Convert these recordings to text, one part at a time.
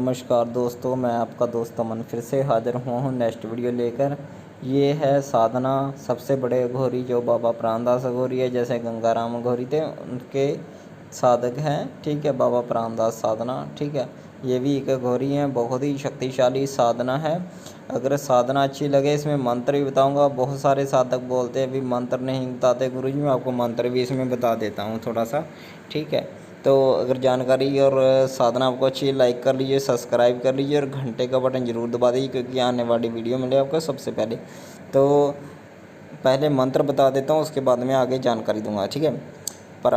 नमस्कार दोस्तों, मैं आपका दोस्त अमन फिर से हाज़िर हुआ हूँ नेक्स्ट वीडियो लेकर। ये है साधना सबसे बड़े अघोरी जो बाबा प्राणदास अघोरी है, जैसे गंगाराम अघोरी थे उनके साधक हैं। ठीक है, बाबा प्राणदास साधना। ठीक है, ये भी एक अघोरी हैं, बहुत ही शक्तिशाली साधना है। अगर साधना अच्छी लगे, इसमें मंत्र भी बताऊँगा। बहुत सारे साधक बोलते हैं अभी मंत्र नहीं बताते गुरुजी, मैं आपको मंत्र भी इसमें बता देता हूँ थोड़ा सा। ठीक है, तो अगर जानकारी और साधना आपको अच्छी, लाइक कर लीजिए, सब्सक्राइब कर लीजिए और घंटे का बटन ज़रूर दबा दीजिए, क्योंकि आने वाली वीडियो मिले आपको सबसे पहले। तो पहले मंत्र बता देता हूँ, उसके बाद में आगे जानकारी दूंगा। ठीक है, पर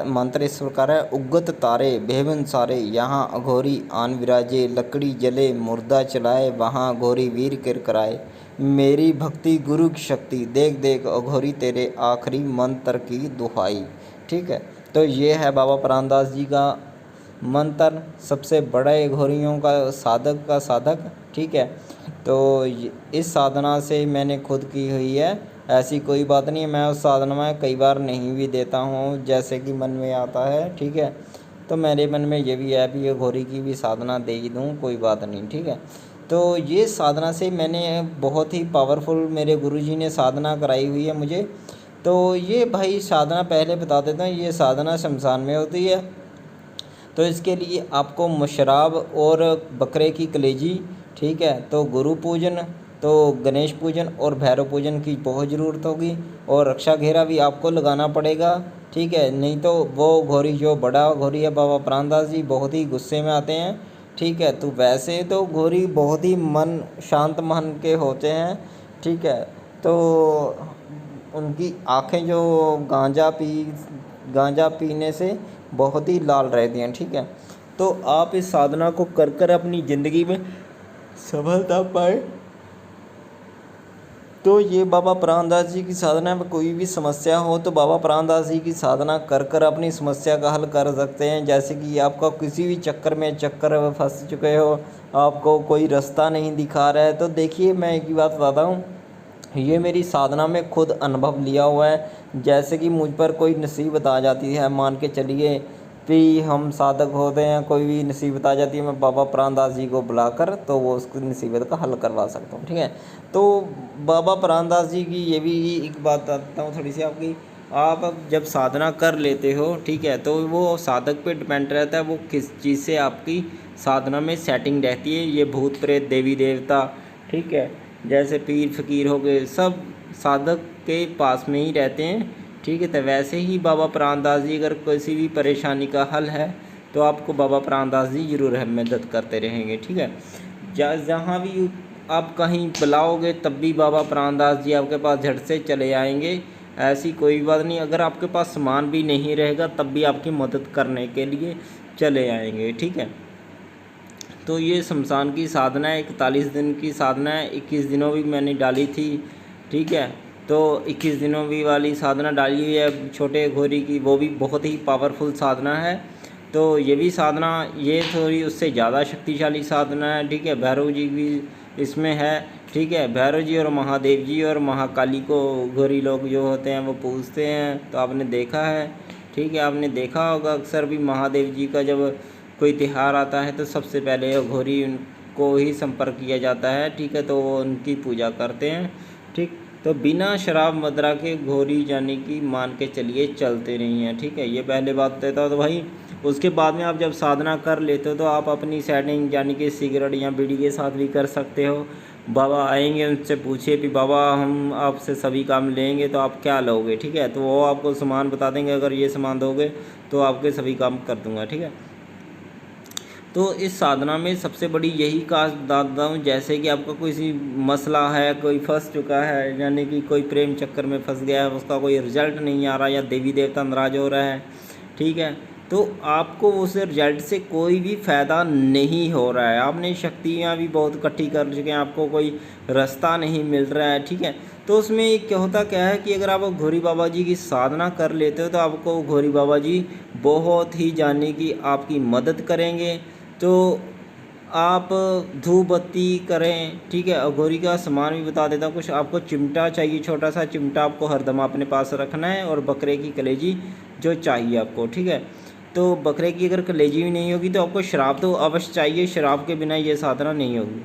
मंत्र इस प्रकार है। उगत तारे बेहबन सारे, यहाँ अघोरी आन विराजे, लकड़ी जले मुर्दा चलाए, वहाँ अघोरी वीर किर कराए। मेरी भक्ति गुरु की शक्ति, देख देख अघोरी तेरे आखिरी मंत्र की दुहाई। ठीक है, तो ये है बाबा प्राणदास जी का मंत्र, सबसे बड़े घोरियों का साधक। ठीक है, तो इस साधना से मैंने खुद की हुई है, ऐसी कोई बात नहीं है। मैं उस साधना में कई बार नहीं भी देता हूँ, जैसे कि मन में आता है। ठीक है, तो मेरे मन में ये भी है भी ये घोरी की भी साधना दे ही दूँ, कोई बात नहीं। ठीक है, तो ये साधना से मैंने बहुत ही पावरफुल मेरे गुरुजी ने साधना कराई हुई है मुझे। तो ये भाई साधना पहले बता देता हूँ, ये साधना शमशान में होती है। तो इसके लिए आपको मशराब और बकरे की कलेजी, ठीक है, तो गुरु पूजन, तो गणेश पूजन और भैरव पूजन की बहुत ज़रूरत होगी, और रक्षा घेरा भी आपको लगाना पड़ेगा। ठीक है, नहीं तो वो घोरी जो बड़ा घोरी है बाबा प्राणदास जी, बहुत ही गुस्से में आते हैं। ठीक है, तो वैसे तो घोरी बहुत ही मन शांत मन के होते हैं। ठीक है, तो उनकी आँखें जो गांजा पीने से बहुत ही लाल रहती हैं। ठीक है, तो आप इस साधना को कर कर अपनी ज़िंदगी में सफलता पाए। तो ये बाबा प्राणदास जी की साधना में कोई भी समस्या हो तो बाबा प्राणदास जी की साधना कर कर अपनी समस्या का हल कर सकते हैं। जैसे कि आपका किसी भी चक्कर में फंस चुके हो, आपको कोई रास्ता नहीं दिखा रहा है, तो देखिए मैं एक ही बात बताता हूँ, ये मेरी साधना में खुद अनुभव लिया हुआ है। जैसे कि मुझ पर कोई मुसीबत आ जाती है, मान के चलिए भी हम साधक होते हैं, कोई भी मुसीबत आ जाती है, मैं बाबा प्राणदास जी को बुलाकर तो वो उसकी मुसीबत का हल करवा सकता हूँ। ठीक है, तो बाबा प्राणदास जी की ये भी एक बात बताता हूँ थोड़ी सी आपकी। आप अब जब साधना कर लेते हो, ठीक है, तो वो साधक पे डिपेंड रहता है वो किस चीज़ से आपकी साधना में सेटिंग रहती है। ये भूत प्रेत देवी देवता, ठीक है, जैसे पीर फकीर हो गए, सब साधक के पास में ही रहते हैं। ठीक है, तो वैसे ही बाबा प्राणदास जी अगर किसी भी परेशानी का हल है तो आपको बाबा प्राणदास जी ज़रूर है मदद करते रहेंगे। ठीक है, जहाँ भी आप कहीं बुलाओगे तब भी बाबा प्राणदास जी आपके पास झट से चले आएंगे। ऐसी कोई बात नहीं, अगर आपके पास सामान भी नहीं रहेगा तब भी आपकी मदद करने के लिए चले आएंगे। ठीक है, तो ये शमशान की साधना है, 41 दिन की साधना है, 21 दिनों भी मैंने डाली थी। ठीक है, तो 21 दिनों भी वाली साधना डाली हुई है छोटे घोरी की, वो भी बहुत ही पावरफुल साधना है। तो ये भी साधना, ये थोड़ी उससे ज़्यादा शक्तिशाली साधना है। ठीक है, भैरव जी भी इसमें है। ठीक है, भैरव जी और महादेव जी और महाकाली को घोरी लोग जो होते हैं वो पूजते हैं, तो आपने देखा है। ठीक है, आपने देखा होगा अक्सर भी महादेव जी का जब कोई त्यौहार आता है तो सबसे पहले घोरी उनको ही संपर्क किया जाता है। ठीक है, तो वो उनकी पूजा करते हैं। ठीक, तो बिना शराब मदरा के घोरी यानी कि मान के चलिए चलते नहीं हैं। ठीक है, ये पहले बात देता हूँ। तो भाई उसके बाद में आप जब साधना कर लेते हो तो आप अपनी सेटिंग यानी कि सिगरेट या बीड़ी के साथ भी कर सकते हो। बाबा आएंगे, उनसे पूछिए कि बाबा हम आपसे सभी काम लेंगे तो आप क्या लोगे। ठीक है, तो वो आपको सामान बता देंगे, अगर ये सामान दोगे तो आपके सभी काम कर दूँगा। ठीक है, तो इस साधना में सबसे बड़ी यही खास दाता हूँ, जैसे कि आपका कोई सी मसला है, कोई फंस चुका है, यानी कि कोई प्रेम चक्कर में फंस गया है, उसका कोई रिजल्ट नहीं आ रहा, या देवी देवता नाराज हो रहा है। ठीक है, तो आपको उस रिजल्ट से कोई भी फ़ायदा नहीं हो रहा है, आपने शक्तियाँ भी बहुत इकट्ठी कर चुके हैं, आपको कोई रास्ता नहीं मिल रहा है। ठीक है, तो उसमें एक होता क्या है कि अगर आप घोरी बाबा जी की साधना कर लेते हो तो आपको घोरी बाबा जी बहुत ही जाने की आपकी मदद करेंगे। तो आप धूप बत्ती करें। ठीक है, अघोरी का सामान भी बता देता हूँ कुछ। आपको चिमटा चाहिए, छोटा सा चिमटा आपको हरदम अपने पास रखना है, और बकरे की कलेजी जो चाहिए आपको। ठीक है, तो बकरे की अगर कलेजी भी नहीं होगी तो आपको शराब तो अवश्य चाहिए, शराब के बिना ये साधना नहीं होगी।